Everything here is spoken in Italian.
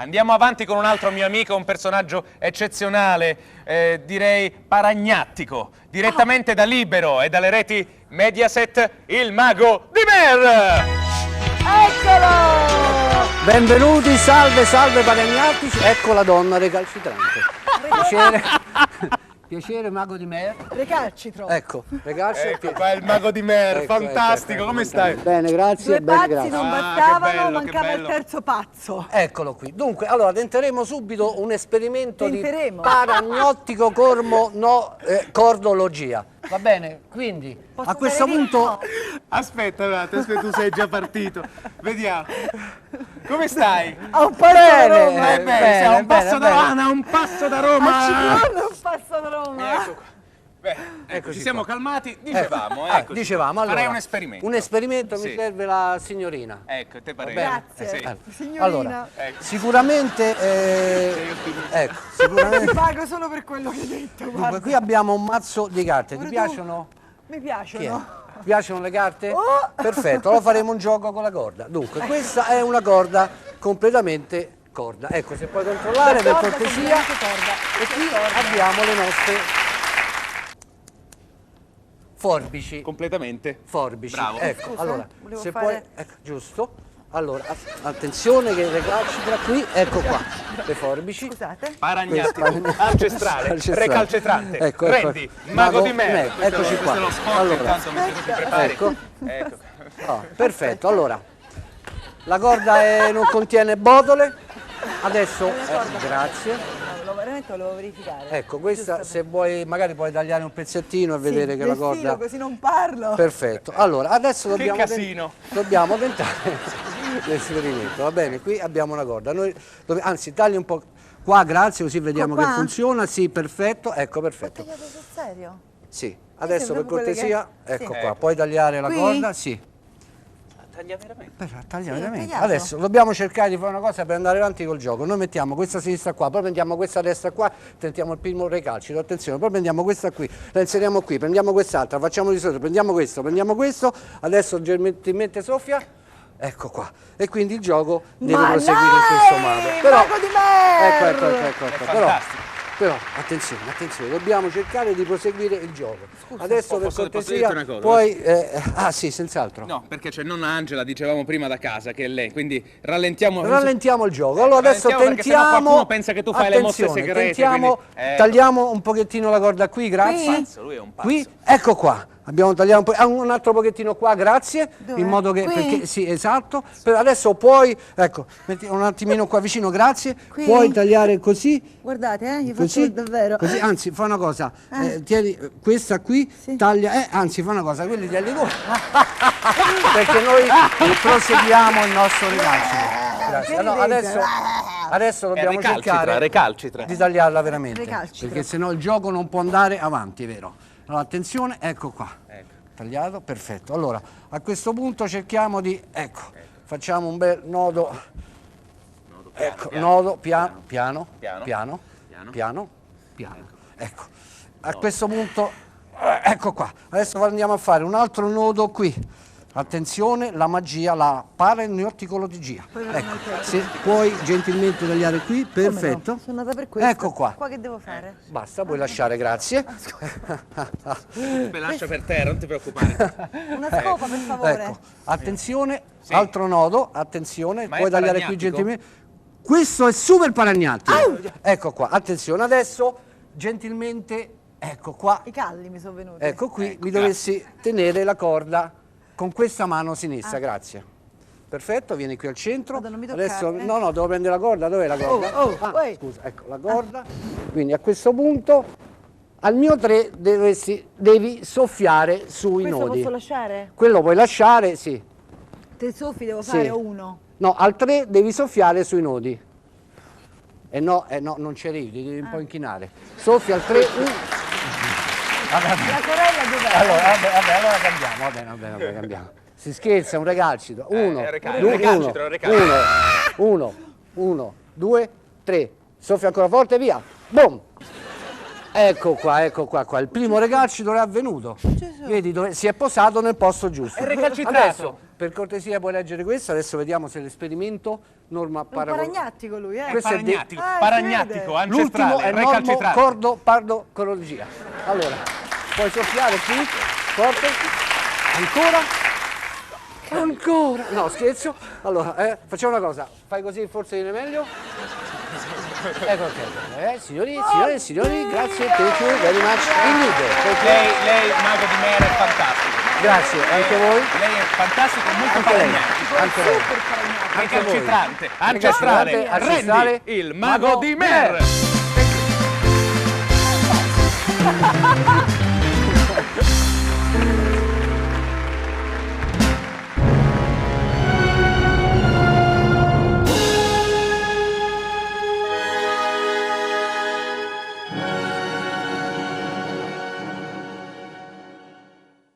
Andiamo avanti con un altro mio amico, un personaggio eccezionale, direi paragnattico, direttamente da Libero e dalle reti Mediaset, il mago di Mer! Eccolo! Benvenuti, salve, salve paragnatici, ecco la donna recalcitrante. Piacere, piacere mago di Mer. Recalcitro. Ecco, recalcitro. Ecco qua il mago di Mer, Ecco, fantastico, come stai? Bene, grazie, Due bene, pazzi grazie. non Ah, bastavano, che bello, che mancava il bello. terzo pazzo. Eccolo qui. Dunque, allora tenteremo subito un esperimento Tenteremo. di paragnottico cordologia. Va bene? Quindi, Posso a questo fare punto... ritmo? Aspetta un attimo, tu sei già partito. Vediamo. Come stai? A un passo da Bene, Roma. Sei a un passo da bene. Roma, a un passo da Roma. A Cipriano un passo da Roma. Ecco qua. Beh, ecco, ci siamo qua. calmati, dicevamo, ecco. Dicevamo, allora, Farei un esperimento. Un esperimento, Sì. mi serve la signorina. Ecco, te pare. Grazie. Sì. Signorina. Allora, Ecco. sicuramente, ecco, Ti sicuramente, pago solo per quello che hai detto, dunque, guarda. qui abbiamo un mazzo di carte, ti Guarda tu. piacciono? Mi Chi è? piacciono. Ti piacciono le carte? Oh! Perfetto, allora faremo un gioco con la corda. Dunque, questa è una corda completamente corda. Ecco, se puoi controllare per Corda, cortesia. completamente corda. E qui abbiamo le nostre forbici. Completamente. Forbici. Bravo. Ecco, Scusa, allora, volevo se fare- puoi, ecco, giusto. Allora, attenzione che recalcitra qui, ecco qua, le forbici. Scusate. Paragnatico, Questa- ancestrale, Ancestrale. recalcitrante, Ecco, Rendi, ecco. mago di Mer. Eccoci qua. Questo è lo spot, Allora. intanto mentre tu ti prepari. Ecco. Ecco. Ah, perfetto, allora, la corda non contiene botole, adesso, grazie. Veramente volevo verificare. Ecco, questa Giusto se vuoi, magari puoi tagliare un pezzettino e per- vedere sì, che la del filo, corda... così non parlo. Perfetto, allora adesso dobbiamo, casino. dobbiamo tentare l'esperimento, va bene? Qui abbiamo una corda, noi anzi tagli un po' qua, grazie, così vediamo Qua? che funziona, sì, perfetto, ecco, Ho perfetto. tagliato sul serio? Sì, adesso per proprio quelle cortesia, che- ecco sì. qua, puoi tagliare la Qui? corda, sì. Taglia veramente. Taglia Sì, veramente. tagliato. Adesso dobbiamo cercare di fare una cosa per andare avanti col gioco. Noi mettiamo questa sinistra qua, poi prendiamo questa destra qua, tentiamo il primo recalcito, attenzione, poi prendiamo questa qui, la inseriamo qui, prendiamo quest'altra, facciamo di sotto, prendiamo questo, adesso gentilmente soffia, ecco qua. E quindi il gioco deve Ma proseguire in dai, questo modo. mago di Mer! Ecco. Però, attenzione, dobbiamo cercare di proseguire il gioco. Adesso per posso cortesia, dirti una cosa? poi... ah sì, senz'altro. No, perché c'è nonna Angela, dicevamo prima da casa, che è lei, quindi rallentiamo. Rallentiamo il gioco. Allora adesso Rallentiamo perché sennò tentiamo. qualcuno pensa che tu fai le mosse attenzione, segrete, Tentiamo, quindi- tagliamo un pochettino la corda qui, grazie. Pazzo, lui è un pazzo. Qui, ecco qua. Abbiamo tagliato un po', un altro pochettino qua, grazie. Dove? In modo che, Qui? perché, sì, esatto. Adesso puoi, ecco, metti un attimino qua vicino, grazie. Qui? Puoi tagliare così. Guardate, gli faccio Così, davvero. così, anzi, fa una cosa, tieni questa qui, Sì. taglia, anzi, fa una cosa, quelli tagli tu. Perché noi proseguiamo il nostro recalcito. Grazie. Che Allora, ridete? adesso dobbiamo recalcitra, cercare recalcitra. di tagliarla veramente, Recalcitra. perché sennò il gioco non può andare avanti, vero? Allora, attenzione, ecco qua, Ecco. tagliato, perfetto. Allora, a questo punto cerchiamo di, ecco, facciamo un bel nodo, ecco, nodo, piano, ecco. A questo punto, ecco qua, adesso andiamo a fare un altro nodo qui. Attenzione, la magia, la paragnotticologia. Ecco, se puoi gentilmente tagliare qui, perfetto. Sono nata per questo. Ecco qua. Qua che devo fare? Basta, puoi lasciare, grazie. Me lascia per terra, non ti preoccupare. Una scopa, per favore. Ecco, attenzione, Sì. altro nodo, attenzione, Ma è puoi tagliare qui paragnatico? gentilmente. Questo è super paragnatico. Ecco qua, attenzione, adesso gentilmente, ecco qua, I calli mi sono venuti. ecco qui, Ecco, mi dovessi tenere la corda con questa mano sinistra, grazie. Perfetto, vieni qui al centro. Madonna, non mi toccare, Adesso, eh. no, devo prendere la corda, dov'è la corda? Oi. Scusa, ecco la corda. Quindi a questo punto, al mio 3 devi soffiare sui Questo nodi. posso lasciare? Quello puoi lasciare, sì. Tre soffi devo Sì. fare o uno? No, al 3 devi soffiare sui nodi. No, non ci arrivi, ti devi un po' inchinare. Soffia al 3. La sorella dov'è? Allora cambiamo, va bene, cambiamo. Si scherza, è un recalcito. Uno, due, tre. Soffia ancora forte, via. Boom. Ecco qua. Il primo recalcito è avvenuto. Vedi, si è posato nel posto giusto. È recalcitrato. Adesso, per cortesia, puoi leggere questo. Adesso vediamo se l'esperimento norma È un paragnattico lui, eh. Questo è Paragnatico, Ah, paragnatico, l'ultimo ancestrale, è recalcitrante. normocordopardocrologia. Allora, puoi soffiare qui, forte, ancora, no scherzo. Allora, facciamo una cosa, fai così forse viene meglio. Ecco, ok. Signori, grazie, thank you very much. Lei, mago di Mera, è fantastico. Grazie, anche voi. Lei è fantastico, molto Anche lei, paragnatico. anche lei. Super paragnatico. Anche voi. Recalcitrante, ancestrale, ancestrale, Randy, il mago di Mer. Mer.